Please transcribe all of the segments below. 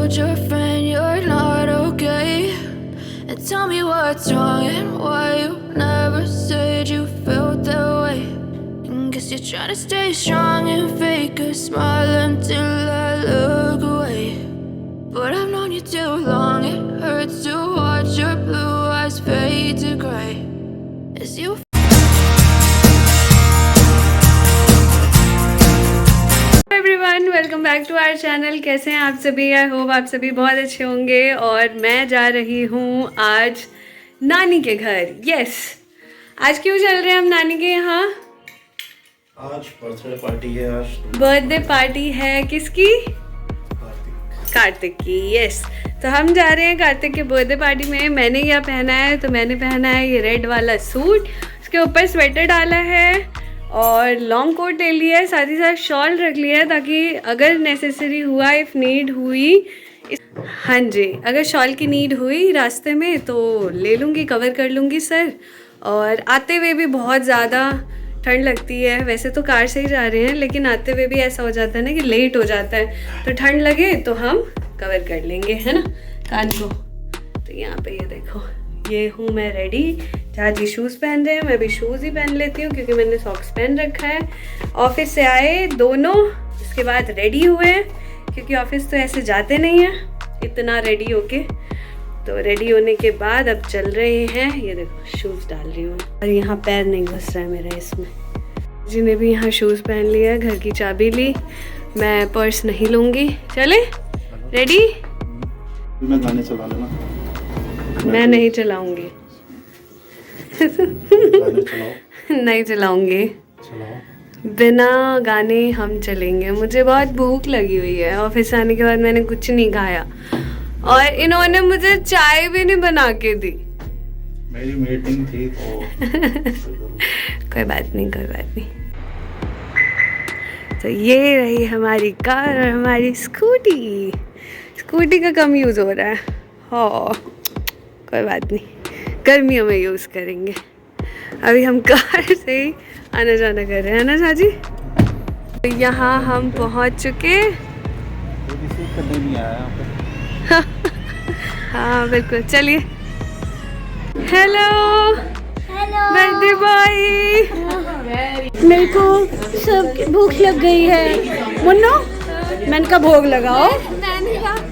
told your friend you're not okay, and tell me what's wrong and why you never said you felt that way. And guess you're trying to stay strong and fake a smile until I look away. But I've known you too long, it hurts to watch your blue eyes fade to gray as you. Everyone, welcome back to our channel. कैसे हैं आप सभी? I hope आप सभी बहुत अच्छे होंगे। और मैं जा रही हूँ आज नानी के घर। यस, आज क्यों चल रहे हैं हम नानी के यहाँ? आज बर्थडे पार्टी है। आज बर्थडे पार्टी है किसकी? कार्तिक की। यस, तो हम जा रहे हैं कार्तिक के बर्थडे पार्टी में। मैंने यह पहना है, तो मैंने पहना है ये रेड वाला सूट, उसके ऊपर स्वेटर डाला है और लॉन्ग कोट ले लिया है, साथ ही साथ शॉल रख लिया है ताकि अगर नेसेसरी हुआ, इफ़ नीड हुई, हाँ जी, अगर शॉल की नीड हुई रास्ते में तो ले लूँगी, कवर कर लूँगी सर। और आते हुए भी बहुत ज़्यादा ठंड लगती है। वैसे तो कार से ही जा रहे हैं, लेकिन आते हुए भी ऐसा हो जाता है ना कि लेट हो जाता है, तो ठंड लगे तो हम कवर कर लेंगे, है ना, कान को। तो यहाँ पे ये देखो, ये हूँ मैं रेडी। जहाँ शूज़ पहन रहे हैं, मैं भी शूज़ ही पहन लेती हूँ क्योंकि मैंने सॉक्स पहन रखा है। ऑफिस से आए दोनों, उसके बाद रेडी हुए क्योंकि ऑफिस तो ऐसे जाते नहीं हैं इतना रेडी होके। तो रेडी होने के बाद अब चल रहे हैं। ये देखो, शूज़ डाल रही हूँ और यहाँ पैर नहीं घुस रहा है मेरा इसमें। जी ने भी यहाँ शूज़ पहन लिया, घर की चाबी ली, मैं पर्स नहीं लूँगी। चले, रेडी? मैं गाने चला लेना। मैं नहीं चलाऊँगी। नहीं चलाऊँगी, बिना गाने हम चलेंगे। मुझे बहुत भूख लगी हुई है, ऑफिस आने के बाद मैंने कुछ नहीं खाया और इन्होंने मुझे चाय भी नहीं बना के दी। मेरी मीटिंग थी तो कोई बात नहीं, कोई बात नहीं। तो ये रही हमारी कार और हमारी स्कूटी। स्कूटी का कम यूज़ हो रहा है, हाँ कोई बात नहीं, गर्मियों में यूज़ करेंगे। अभी हम कार से ही आना जाना कर रहे हैं ना साजी। तो यहाँ हम पहुँच चुके। हाँ बिल्कुल, चलिए। Hello birthday boy. मेरे को सब भूख लग गई है। मुन्नो, मैंने कहा भोग लगाओ।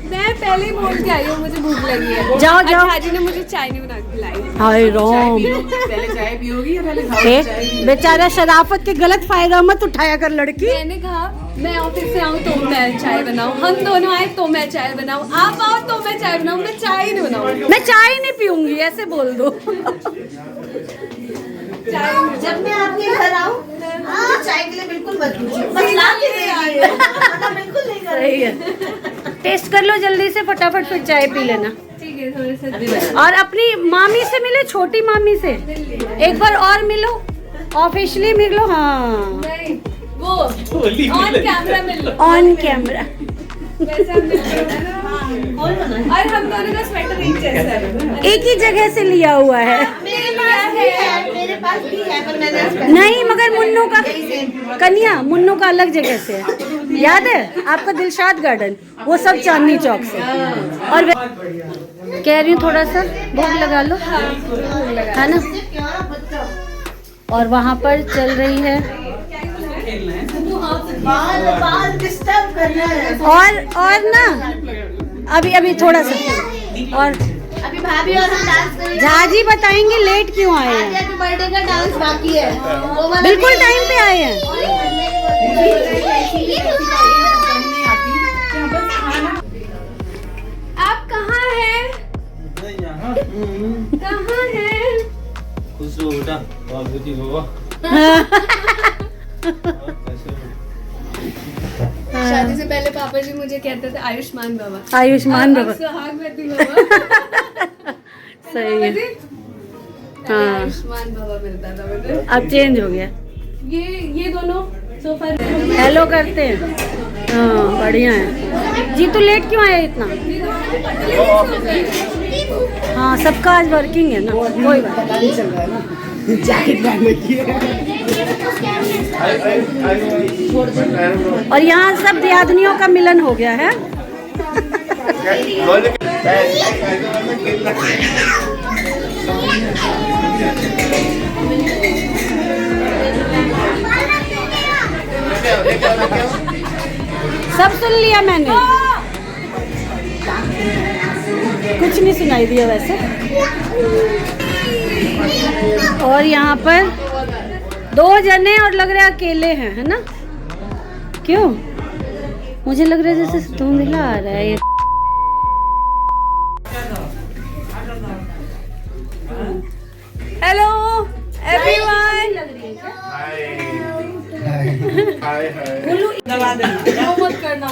मैं पहले ही बोल के आई हूँ मुझे भूख लगी है। जाओ जाओ। हाजी ने मुझे चाय नहीं बना के लाई। हाय राम, पहले चाय पियोगी या पहले बेचारा शराफत के गलत फायदा मत उठाया कर लड़की। मैंने कहा मैं ऑफिस से आऊँ तो मैं चाय बनाऊँ, हम दोनों आए तो मैं चाय बनाऊँ, आप आओ तो मैं चाय बनाऊँ। मैं चाय नहीं बनाऊँ, मैं चाय नहीं पीऊंगी, ऐसे बोल दो। जब मैं आपके घर आऊँ चाय के लिए बिल्कुल मत पूछिए, मसला के लिए बिल्कुल नहीं कर रही है। टेस्ट कर लो जल्दी से, फटाफट फिर चाय पी लेना। ठीक है, थोड़े से। और अपनी मामी से मिले, छोटी मामी से एक बार और मिलो, ऑफिशियली मिलो। हाँ वो on camera mill low, on camera. और हम दोनों का स्वेटर एक जैसा है, एक ही जगह से लिया हुआ है। मेरे पास भी है पर मैंने नहीं, मगर मुन्नो का, कन्या मुन्नो का अलग जगह से है। याद है आपका दिलशाद गार्डन, वो सब चांदनी चौक से। और कह रही हूँ थोड़ा सा भोग लगा लो, है ना। और वहाँ पर चल रही है बाल डिस्टर्ब कर रहा है। और ना अभी थोड़ा सा और अभी भाभी और हम डांस करेंगे। झाजी बताएंगे लेट क्यों आए हैं। हैप्पी बर्थडे का डांस बाकी है, वो वाला बिल्कुल टाइम पे आए हैं। आप कहाँ हैं? कहाँ हैं? खुश रहो बेटा, बहुत खुशी होगा। शादी से पहले पापा जी मुझे कहते थे आयुष्मान बाबा, आयुष्मान बाबा। सुहागवती बाबा। सही है, हाँ आयुष्मान बाबा मिलता था मुझे, अब चेंज हो गया। ये दोनों सोफा हेलो करते हैं। हाँ बढ़िया है। जी तो लेट क्यों आया इतना? हाँ सबका आज वर्किंग है ना, कोई बात नहीं, चल रहा है ना। जैकेट पहन रखी है। और यहाँ सब देहादनियों का मिलन हो गया है। सब सुन लिया मैंने, कुछ नहीं सुनाई दिया वैसे। और यहाँ पर 2 जने और लग रहे हैं अकेले हैं, है ना? क्यों? मुझे लग रहा है जैसे धुंधला आ रहा है ये। Hello everyone. मत करना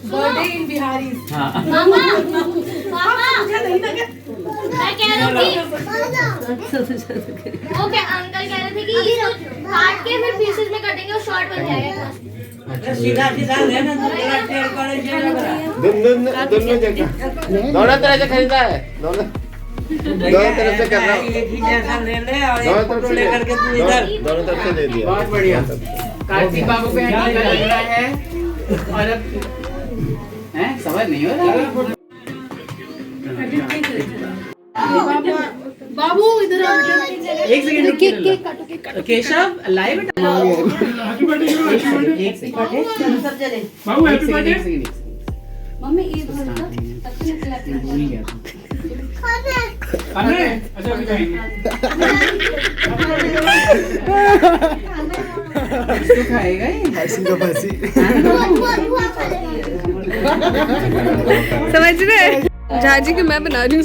बर्थडे इन बिहारी। मैं कह रही थी वो क्या अंकल कह रहे थे कि इसको काट के फिर पीसेस में कटेंगे और शॉर्ट बन जाएगा। सीधा सीधा लेना दोनों तरह से खरीदा है, दोनों तरफ से कर रहा हूँ। एक ही जैसा ले ले और एक फोटो लेकर के तू इधर दोनों तरफ से दे दिया। बहुत बढ़िया। कार्तिक बाबू पे टीका लग रहा है और अब हैं समझ नहीं हो रहा। बाबू इधर आ बेटा। एक सेकंड केक केशव लाइव एक सेकंड सब चले बाबू हैप्पी बर्थडे। मम्मी ये बोलता अच्छा अभी इसको खाएगा समझ रहे? झाजी की मैं बना रही हूँ।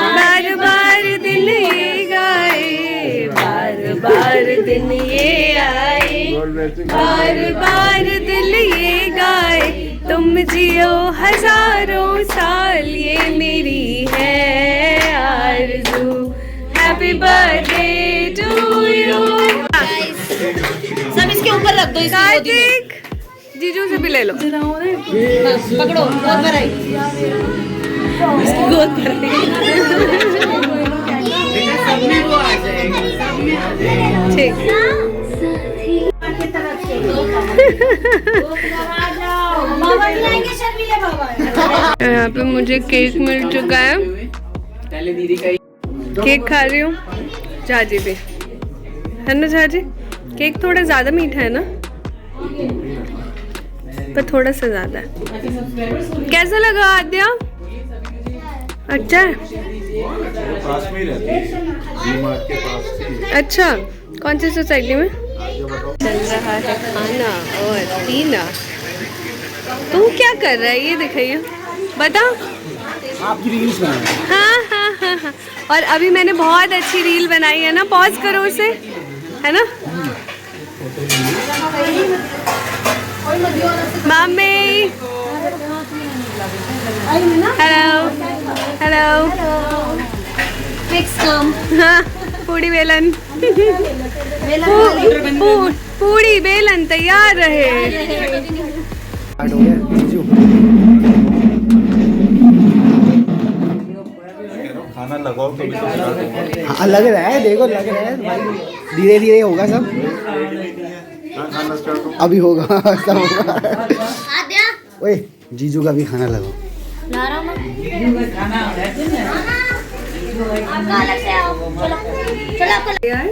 बार बार दिन ये गाए, बार बार दिन ये आए, बार बार दिल ये गाए, तुम जियो हजारों साल, ये मेरी है आरज़ू। Happy birthday to you. सब इसके ऊपर रख दो, इसकी गोदी में। कार्तिक जीजू से भी ले लो। पकड़ो, गोद पर आई, इसकी गोद पर सब में वो आ जाएगा, सब में आ जाएगा। ठीक। यहाँ पे मुझे केक मिल चुका है, पहले दीदी का केक खा रही हूँ। झाजी भी है ना? झाजी केक थोड़ा ज़्यादा मीठा है ना, पर थोड़ा सा ज़्यादा है। कैसा लगा आद्या? अच्छा है। पास में रहती है, डीमार्ट के पास। अच्छा, कौन सी सोसाइटी में? चल रहा है खाना और पीना। तू क्या कर रहा है ये दिखाइए, बता। आपकी रील्स बनाए। हाँ। और अभी मैंने बहुत अच्छी रील बनाई है ना, पॉज करो उसे, है ना? मम्मी हेलो हाँ, पूड़ी बेलन पूड़ी बेलन तैयार रहे। खाना लगाओ तो हाँ लग रहा है, देखो लग रहा है भाई, धीरे धीरे होगा सब। खाना स्टार्ट हो। अभी होगा सब होगा। ओए जीजू का भी खाना लगाओ।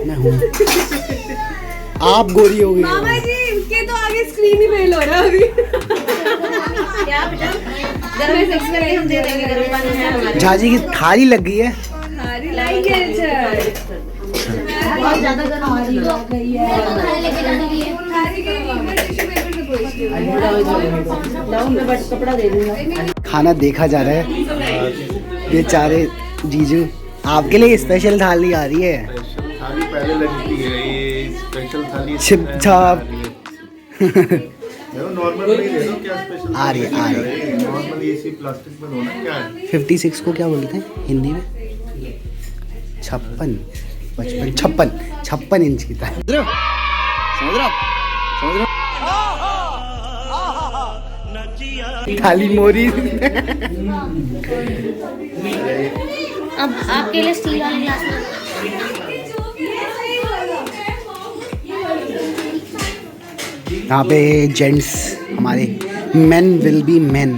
मैं हूँ, आप गोरी हो गई। मामा जी इनके तो आगे स्क्रीन ही फेल हो रहा है अभी। झाजी की थाली लग गई है। सारी लाई है बहुत ज्यादा गर्म आ रही है। कपड़ा दे दूंगा। खाना देखा जा रहा है, बेचारे जीजू आपके लिए स्पेशल थाली आ रही है। थाली पहले लगती है, ये स्पेशल थाली छिप छाप देखो, नॉर्मल नहीं दे दो, क्या स्पेशल आ रही है। नॉर्मल एसी प्लास्टिक में होना क्या है। 56 को क्या बोलते हैं हिंदी में? 56। 55 56 इंच की था। थाली मोरी। अब आपके लिए स्टील वाले ग्लास में यहाँ पे जेंट्स हमारे मेन विल बी मेन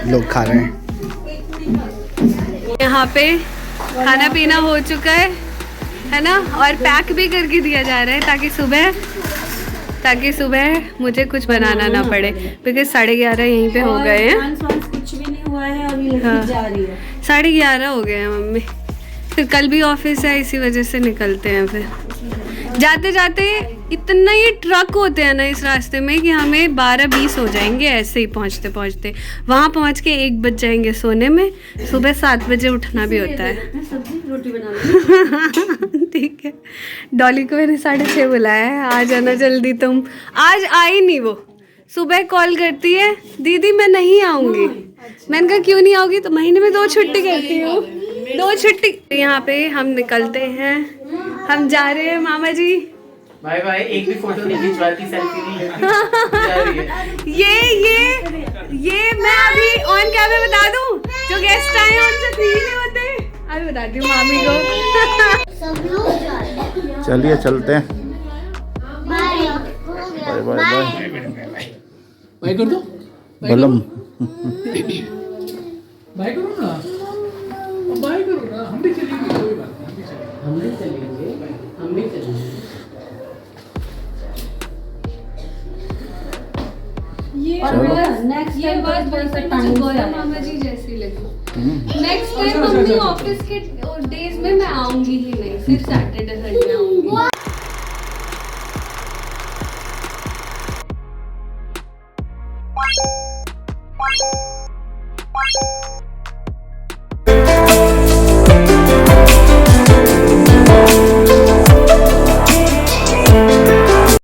लोग खा रहे हैं। यहाँ पे खाना पीना हो चुका है ना, और पैक भी करके दिया जा रहा है ताकि सुबह मुझे कुछ बनाना ना पड़े, बिकॉज 11:30 यहीं पे हो गए हैं। कुछ भी नहीं हुआ है, अभी हाँ। जा रही है। 11:30 हो गए हैं मम्मी, फिर कल भी ऑफिस है, इसी वजह से निकलते हैं। फिर जाते जाते इतना ये ट्रक होते हैं ना इस रास्ते में कि हमें 12-20 हो जाएंगे ऐसे ही पहुंचते पहुंचते। वहाँ पहुँच के 1 बज जाएंगे सोने में, सुबह 7 बजे उठना भी होता है। सब्जी रोटी बना ठीक है। डॉली को मैंने 6:30 बुलाया है, आ जाना जल्दी तुम। आज आई नहीं वो, सुबह कॉल करती है, दीदी मैं नहीं आऊँगी। मैंने कहा क्यों नहीं आओगी, तो महीने में 2 छुट्टी करती हूँ, 2 छुट्टी। यहाँ पे हम निकलते हैं, हम जा रहे हैं मामा जी। Bye bye. एक भी फोटो नहीं खिंचवाती, सेल्फी नहीं लेती। ये मैं अभी ऑन कैमरा बता दूं, जो गेस्ट आए हैं उनसे फ्री नहीं होते। अभी बताती हूँ मामी को। सब लोग जा रहे हैं। चलिए चलते हैं। Bye bye bye bye. Bye कर दो, बलम। बाय करो ना, बाय करो ना। हम भी चलेंगे, कोई बात नहीं, हम भी चलेंगे। नेक्स्ट ये बात गौरव मामा जी जैसी लगी। नेक्स्ट टाइम अपनी ऑफिस के डेज में मैं आऊंगी ही नहीं, सिर्फ सैटरडे संडे आऊंगी।